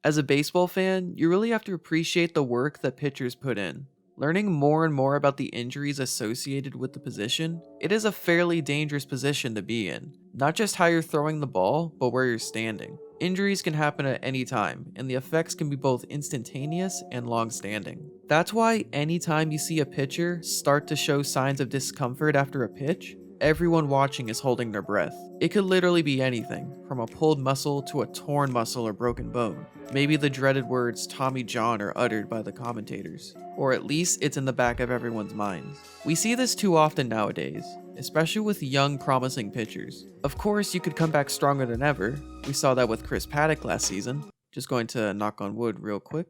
As a baseball fan, you really have to appreciate the work that pitchers put in. Learning more and more about the injuries associated with the position, it is a fairly dangerous position to be in. Not just how you're throwing the ball, but where you're standing. Injuries can happen at any time, and the effects can be both instantaneous and long-standing. That's why anytime you see a pitcher start to show signs of discomfort after a pitch, everyone watching is holding their breath. It could literally be anything, from a pulled muscle to a torn muscle or broken bone. Maybe the dreaded words Tommy John are uttered by the commentators, or at least it's in the back of everyone's minds. We see this too often nowadays, especially with young promising pitchers. Of course, you could come back stronger than ever. We saw that with Chris Paddock last season. Just going to knock on wood real quick.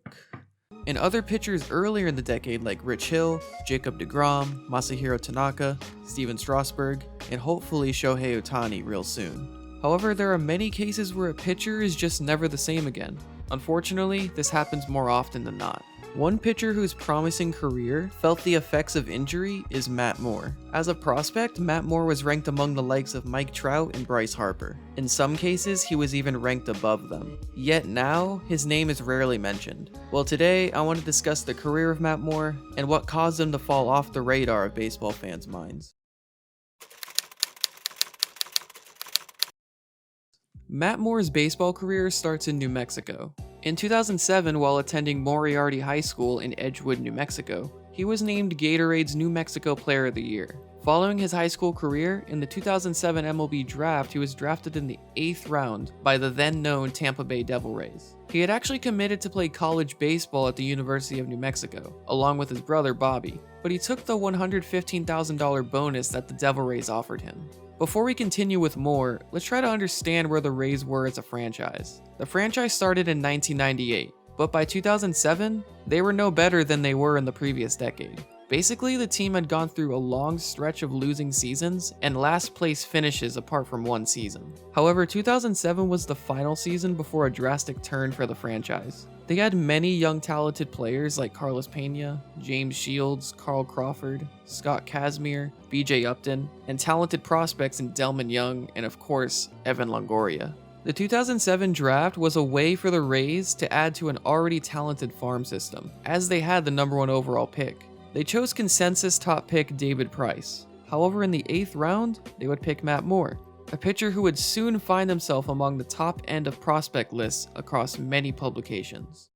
And other pitchers earlier in the decade like Rich Hill, Jacob deGrom, Masahiro Tanaka, Steven Strasburg, and hopefully Shohei Ohtani real soon. However, there are many cases where a pitcher is just never the same again. Unfortunately, this happens more often than not. One pitcher whose promising career felt the effects of injury is Matt Moore. As a prospect, Matt Moore was ranked among the likes of Mike Trout and Bryce Harper. In some cases, he was even ranked above them. Yet now, his name is rarely mentioned. Well, today, I want to discuss the career of Matt Moore and what caused him to fall off the radar of baseball fans' minds. Matt Moore's baseball career starts in New Mexico. In 2007, while attending Moriarty High School in Edgewood, New Mexico, he was named Gatorade's New Mexico Player of the Year. Following his high school career, in the 2007 MLB Draft, he was drafted in the 8th round by the then-known Tampa Bay Devil Rays. He had actually committed to play college baseball at the University of New Mexico, along with his brother Bobby, but he took the $115,000 bonus that the Devil Rays offered him. Before we continue with more, let's try to understand where the Rays were as a franchise. The franchise started in 1998, but by 2007, they were no better than they were in the previous decade. Basically, the team had gone through a long stretch of losing seasons and last place finishes apart from one season. However, 2007 was the final season before a drastic turn for the franchise. They had many young talented players like Carlos Pena, James Shields, Carl Crawford, Scott Kazmir, BJ Upton, and talented prospects in Delman Young and of course, Evan Longoria. The 2007 draft was a way for the Rays to add to an already talented farm system, as they had the number 1 overall pick. They chose consensus top pick David Price. However, in the 8th round, they would pick Matt Moore, a pitcher who would soon find himself among the top end of prospect lists across many publications.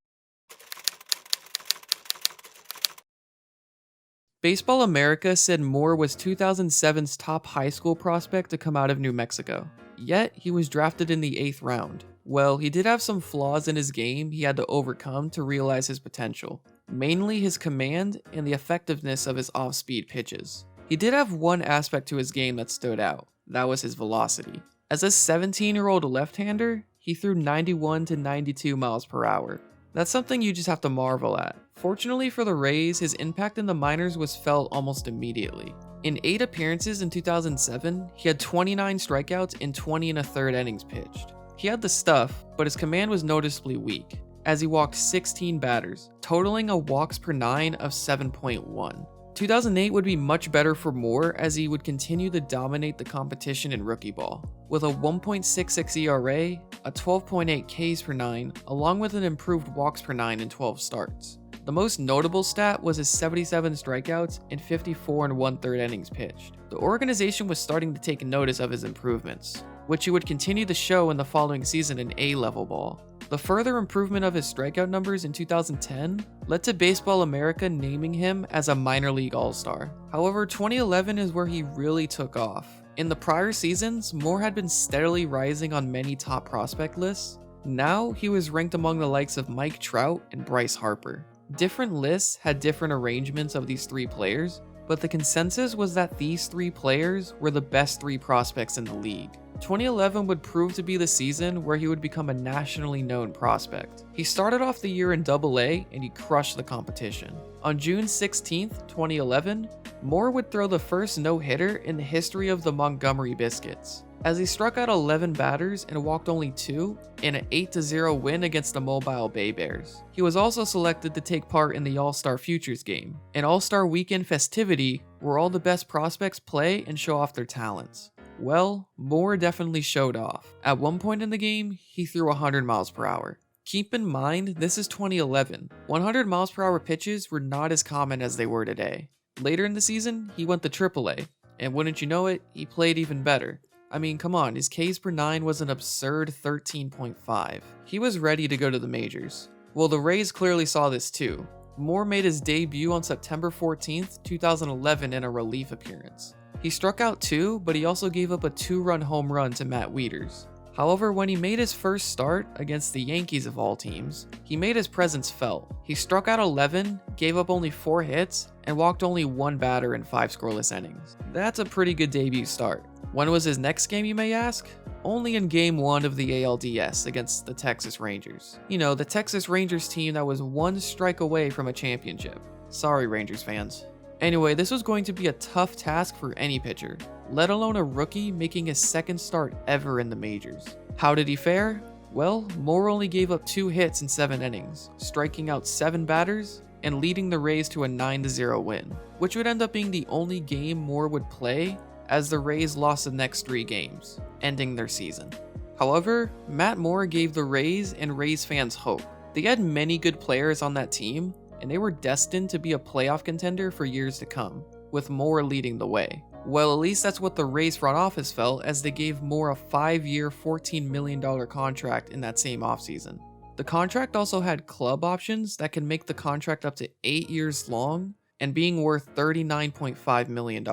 Baseball America said Moore was 2007's top high school prospect to come out of New Mexico. Yet, he was drafted in the 8th round. Well, he did have some flaws in his game he had to overcome to realize his potential, mainly his command and the effectiveness of his off-speed pitches. He did have one aspect to his game that stood out. That was his velocity. As a 17-year-old left-hander, he threw 91 to 92 miles per hour. That's something you just have to marvel at. Fortunately for the Rays, his impact in the minors was felt almost immediately. In 8 appearances in 2007, he had 29 strikeouts in 20 1/3 innings pitched. He had the stuff, but his command was noticeably weak, as he walked 16 batters, totaling a walks per 9 of 7.1. 2008 would be much better for Moore as he would continue to dominate the competition in rookie ball. With a 1.66 ERA, a 12.8 Ks per 9, along with an improved walks per 9 in 12 starts. The most notable stat was his 77 strikeouts in 54 1/3 innings pitched. The organization was starting to take notice of his improvements, which he would continue to show in the following season in A-level ball. The further improvement of his strikeout numbers in 2010 led to Baseball America naming him as a minor league all-star. However, 2011 is where he really took off. In the prior seasons, Moore had been steadily rising on many top prospect lists. Now, he was ranked among the likes of Mike Trout and Bryce Harper. Different lists had different arrangements of these 3 players, but the consensus was that these 3 players were the best 3 prospects in the league. 2011 would prove to be the season where he would become a nationally known prospect. He started off the year in Double-A and he crushed the competition. On June 16, 2011, Moore would throw the first no-hitter in the history of the Montgomery Biscuits, as he struck out 11 batters and walked only 2 in an 8-0 win against the Mobile Bay Bears. He was also selected to take part in the All-Star Futures Game, an All-Star Weekend festivity where all the best prospects play and show off their talents. Well, Moore definitely showed off. At one point in the game, he threw 100 miles per hour. Keep in mind, this is 2011. 100 miles per hour pitches were not as common as they were today. Later in the season, he went to AAA, and wouldn't you know it, he played even better. I mean, come on, his Ks per 9 was an absurd 13.5. He was ready to go to the majors. Well, the Rays clearly saw this too. Moore made his debut on September 14th, 2011 in a relief appearance. He struck out 2, but he also gave up a 2-run home run to Matt Wieters. However, when he made his first start against the Yankees of all teams, he made his presence felt. He struck out 11, gave up only 4 hits, and walked only 1 batter in 5 scoreless innings. That's a pretty good debut start. When was his next game, you may ask? Only in Game 1 of the ALDS against the Texas Rangers. You know, the Texas Rangers team that was 1 strike away from a championship. Sorry, Rangers fans. Anyway, this was going to be a tough task for any pitcher, let alone a rookie making his second start ever in the majors. How did he fare? Well, Moore only gave up 2 hits in 7 innings, striking out 7 batters, and leading the Rays to a 9-0 win, which would end up being the only game Moore would play, as the Rays lost the next 3 games, ending their season. However, Matt Moore gave the Rays and Rays fans hope. They had many good players on that team, and they were destined to be a playoff contender for years to come, with Moore leading the way. Well, at least that's what the Rays front office felt, as they gave Moore a 5-year, $14 million contract in that same offseason. The contract also had club options that can make the contract up to 8 years long, and being worth $39.5 million.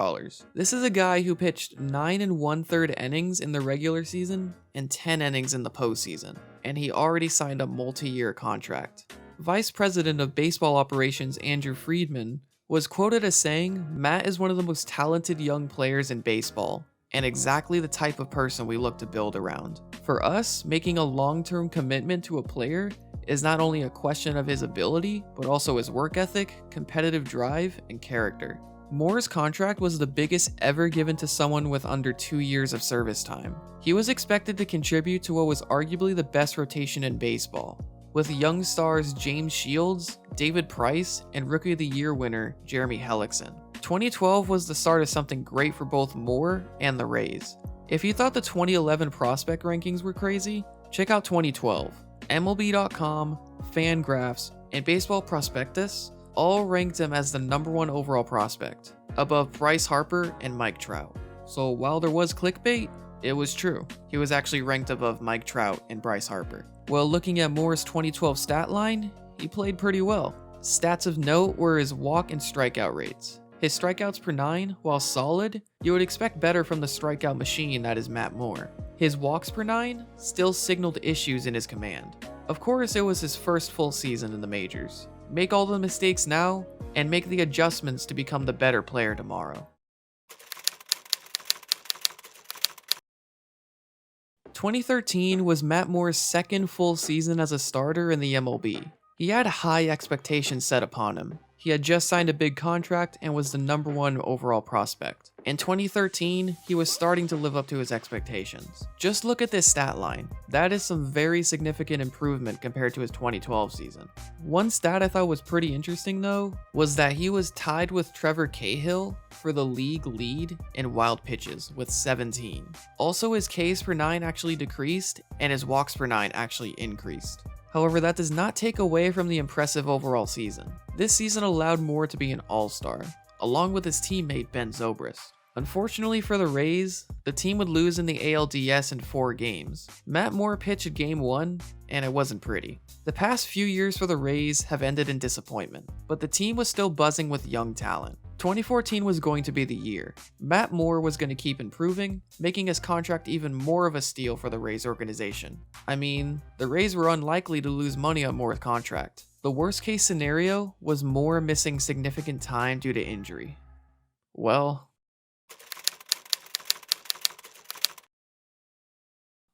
This is a guy who pitched 9 1/3 innings in the regular season and 10 innings in the postseason, and he already signed a multi-year contract. Vice President of Baseball Operations Andrew Friedman was quoted as saying, "Matt is one of the most talented young players in baseball, and exactly the type of person we look to build around. For us, making a long-term commitment to a player is not only a question of his ability, but also his work ethic, competitive drive, and character." Moore's contract was the biggest ever given to someone with under 2 years of service time. He was expected to contribute to what was arguably the best rotation in baseball, with young stars James Shields, David Price, and Rookie of the Year winner Jeremy Hellickson. 2012 was the start of something great for both Moore and the Rays. If you thought the 2011 prospect rankings were crazy, check out 2012. MLB.com, Fangraphs, and Baseball Prospectus all ranked him as the #1 overall prospect, above Bryce Harper and Mike Trout. So while there was clickbait, it was true. He was actually ranked above Mike Trout and Bryce Harper. Well, looking at Moore's 2012 stat line, he played pretty well. Stats of note were his walk and strikeout rates. His strikeouts per 9, while solid, you would expect better from the strikeout machine that is Matt Moore. His walks per 9 still signaled issues in his command. Of course, it was his first full season in the majors. Make all the mistakes now, and make the adjustments to become the better player tomorrow. 2013 was Matt Moore's second full season as a starter in the MLB. He had high expectations set upon him. He had just signed a big contract and was the #1 overall prospect. In 2013, he was starting to live up to his expectations. Just look at this stat line. That is some very significant improvement compared to his 2012 season. One stat I thought was pretty interesting though, was that he was tied with Trevor Cahill for the league lead in wild pitches with 17. Also, his Ks per 9 actually decreased and his walks per 9 actually increased. However, that does not take away from the impressive overall season. This season allowed Moore to be an all-star, along with his teammate Ben Zobrist. Unfortunately for the Rays, the team would lose in the ALDS in 4 games. Matt Moore pitched Game 1, and it wasn't pretty. The past few years for the Rays have ended in disappointment, but the team was still buzzing with young talent. 2014 was going to be the year. Matt Moore was going to keep improving, making his contract even more of a steal for the Rays organization. I mean, the Rays were unlikely to lose money on Moore's contract. The worst case scenario was Moore missing significant time due to injury. Well,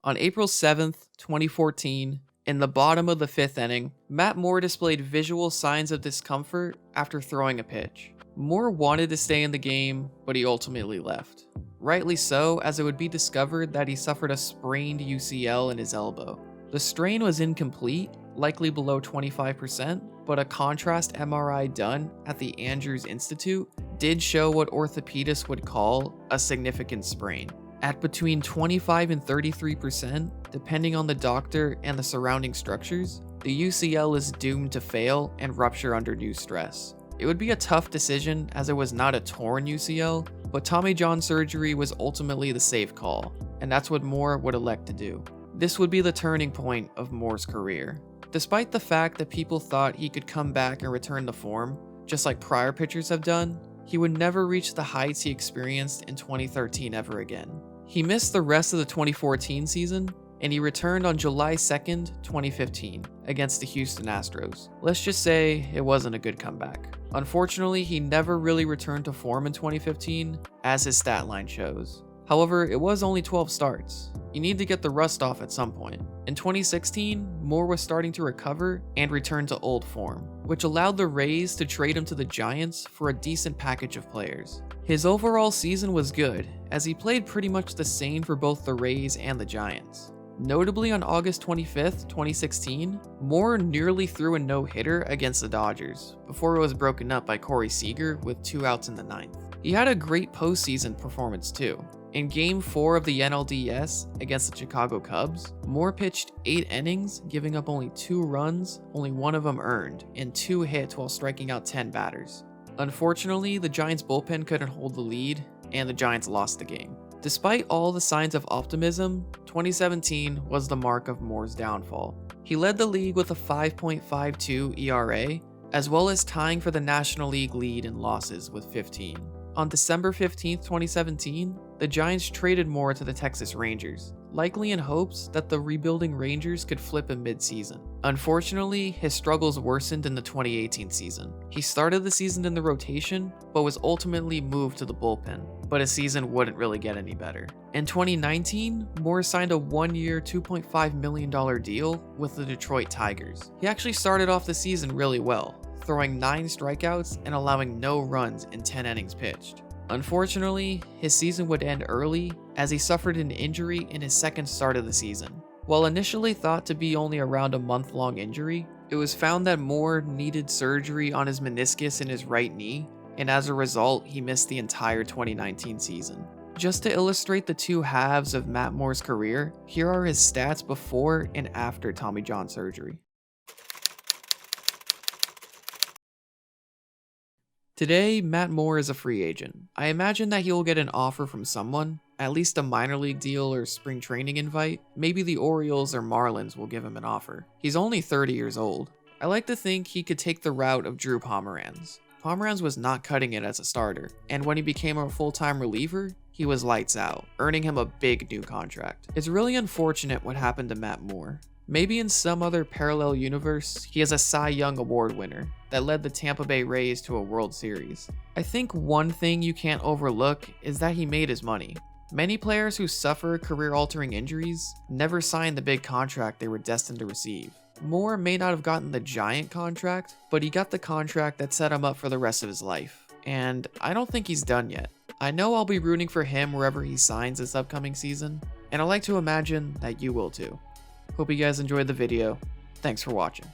on April 7th, 2014, in the bottom of the 5th inning, Matt Moore displayed visual signs of discomfort after throwing a pitch. Moore wanted to stay in the game, but he ultimately left. Rightly so, as it would be discovered that he suffered a sprained UCL in his elbow. The strain was incomplete, likely below 25%, but a contrast MRI done at the Andrews Institute did show what orthopedists would call a significant sprain. At between 25 and 33%, depending on the doctor and the surrounding structures, The UCL is doomed to fail and rupture under new stress. It would be a tough decision as it was not a torn UCL, but Tommy John surgery was ultimately the safe call, and that's what Moore would elect to do. This would be the turning point of Moore's career. Despite the fact that people thought he could come back and return to form, just like prior pitchers have done, he would never reach the heights he experienced in 2013 ever again. He missed the rest of the 2014 season, and he returned on July 2nd, 2015, against the Houston Astros. Let's just say it wasn't a good comeback. Unfortunately, he never really returned to form in 2015, as his stat line shows. However, it was only 12 starts. You need to get the rust off at some point. In 2016, Moore was starting to recover and return to old form, which allowed the Rays to trade him to the Giants for a decent package of players. His overall season was good, as he played pretty much the same for both the Rays and the Giants. Notably, on August 25th, 2016, Moore nearly threw a no-hitter against the Dodgers, before it was broken up by Corey Seager with 2 outs in the 9th. He had a great postseason performance too. In Game 4 of the NLDS against the Chicago Cubs, Moore pitched 8 innings, giving up only 2 runs, only 1 of them earned, and 2 hits while striking out 10 batters. Unfortunately, the Giants bullpen couldn't hold the lead, and the Giants lost the game. Despite all the signs of optimism, 2017 was the mark of Moore's downfall. He led the league with a 5.52 ERA, as well as tying for the National League lead in losses with 15. On December 15, 2017, the Giants traded Moore to the Texas Rangers, likely in hopes that the rebuilding Rangers could flip him mid-season. Unfortunately, his struggles worsened in the 2018 season. He started the season in the rotation, but was ultimately moved to the bullpen, but his season wouldn't really get any better. In 2019, Moore signed a 1-year, $2.5 million deal with the Detroit Tigers. He actually started off the season really well, throwing 9 strikeouts and allowing no runs in 10 innings pitched. Unfortunately, his season would end early as he suffered an injury in his second start of the season. While initially thought to be only around a month-long injury, it was found that Moore needed surgery on his meniscus in his right knee, and as a result, he missed the entire 2019 season. Just to illustrate the two halves of Matt Moore's career, here are his stats before and after Tommy John surgery. Today, Matt Moore is a free agent. I imagine that he will get an offer from someone, at least a minor league deal or spring training invite. Maybe the Orioles or Marlins will give him an offer. He's only 30 years old. I like to think he could take the route of Drew Pomeranz. Pomeranz was not cutting it as a starter, and when he became a full-time reliever, he was lights out, earning him a big new contract. It's really unfortunate what happened to Matt Moore. Maybe in some other parallel universe, he is a Cy Young Award winner that led the Tampa Bay Rays to a World Series. I think one thing you can't overlook is that he made his money. Many players who suffer career-altering injuries never sign the big contract they were destined to receive. Moore may not have gotten the giant contract, but he got the contract that set him up for the rest of his life. And I don't think he's done yet. I know I'll be rooting for him wherever he signs this upcoming season, and I like to imagine that you will too. Hope you guys enjoyed the video. Thanks for watching.